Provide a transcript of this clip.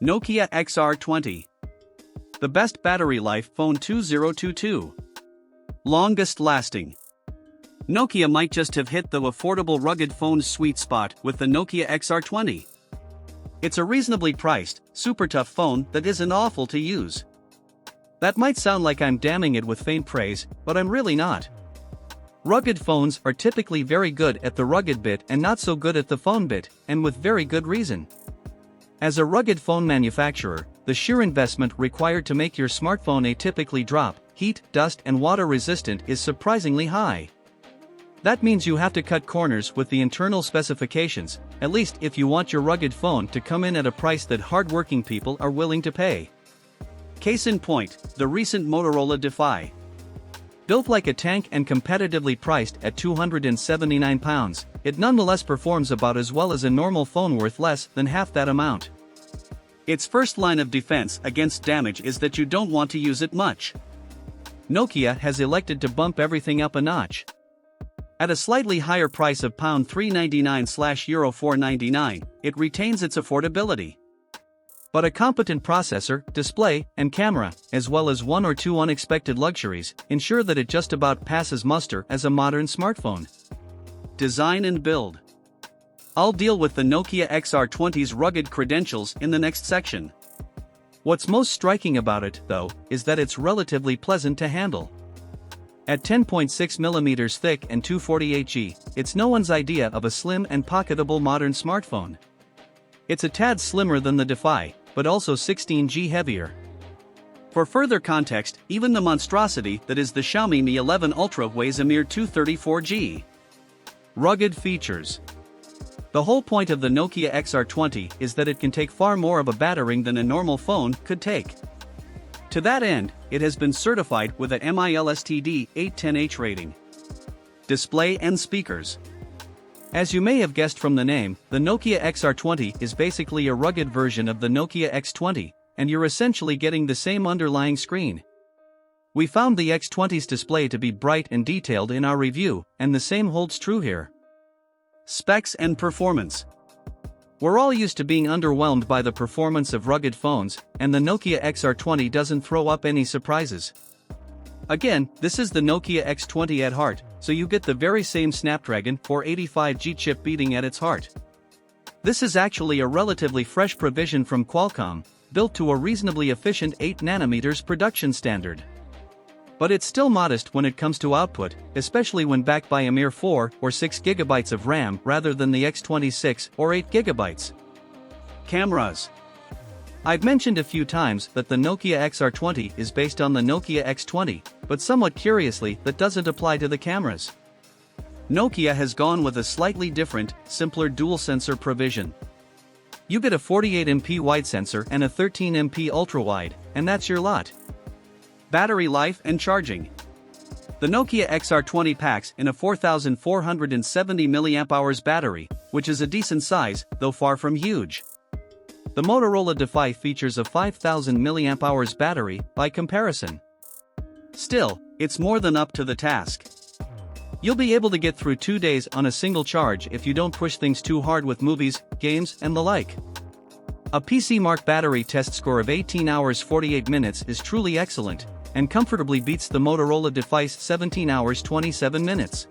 Nokia XR20. The best battery life phone 2022. Longest lasting. Nokia might just have hit the affordable rugged phone's sweet spot with the Nokia XR20. It's a reasonably priced, super tough phone that isn't awful to use. That might sound like I'm damning it with faint praise, but I'm really not. Rugged phones are typically very good at the rugged bit and not so good at the phone bit, and with very good reason. As a rugged phone manufacturer, the sheer investment required to make your smartphone atypically drop, heat, dust and water resistant is surprisingly high. That means you have to cut corners with the internal specifications, at least if you want your rugged phone to come in at a price that hard-working people are willing to pay. Case in point, the recent Motorola Defy. Built like a tank and competitively priced at £279, it nonetheless performs about as well as a normal phone worth less than half that amount. Its first line of defense against damage is that you don't want to use it much. Nokia has elected to bump everything up a notch. At a slightly higher price of £399/€499, it retains its affordability. But a competent processor, display, and camera, as well as one or two unexpected luxuries, ensure that it just about passes muster as a modern smartphone. Design and build. I'll deal with the Nokia XR20's rugged credentials in the next section. What's most striking about it, though, is that it's relatively pleasant to handle. At 10.6mm thick and 248G, it's no one's idea of a slim and pocketable modern smartphone. It's a tad slimmer than the Defy, but also 16G heavier. For further context, even the monstrosity that is the Xiaomi Mi 11 Ultra weighs a mere 234G. Rugged features. The whole point of the Nokia XR20 is that it can take far more of a battering than a normal phone could take. To that end, it has been certified with a MILSTD 810H rating. Display and speakers. As you may have guessed from the name, the Nokia XR20 is basically a rugged version of the Nokia X20, and you're essentially getting the same underlying screen. We found the X20's display to be bright and detailed in our review, and the same holds true here. Specs and performance. We're all used to being underwhelmed by the performance of rugged phones, and the Nokia XR20 doesn't throw up any surprises. Again, this is the Nokia X20 at heart, so you get the very same Snapdragon 485G chip beating at its heart. This is actually a relatively fresh provision from Qualcomm, built to a reasonably efficient 8nm production standard. But it's still modest when it comes to output, especially when backed by a mere 4 or 6 GB of RAM rather than the X20's 6 or 8 GB. Cameras. I've mentioned a few times that the Nokia XR20 is based on the Nokia X20, but somewhat curiously that doesn't apply to the cameras. Nokia has gone with a slightly different, simpler dual-sensor provision. You get a 48MP wide sensor and a 13MP ultrawide, and that's your lot. Battery life and charging. The Nokia XR20 packs in a 4470 mAh battery, which is a decent size, though far from huge. The Motorola Defy features a 5000 mAh battery, by comparison. Still, it's more than up to the task. You'll be able to get through 2 days on a single charge if you don't push things too hard with movies, games, and the like. A PC Mark battery test score of 18 hours 48 minutes is truly excellent, and comfortably beats the Motorola Defy's 17 hours 27 minutes.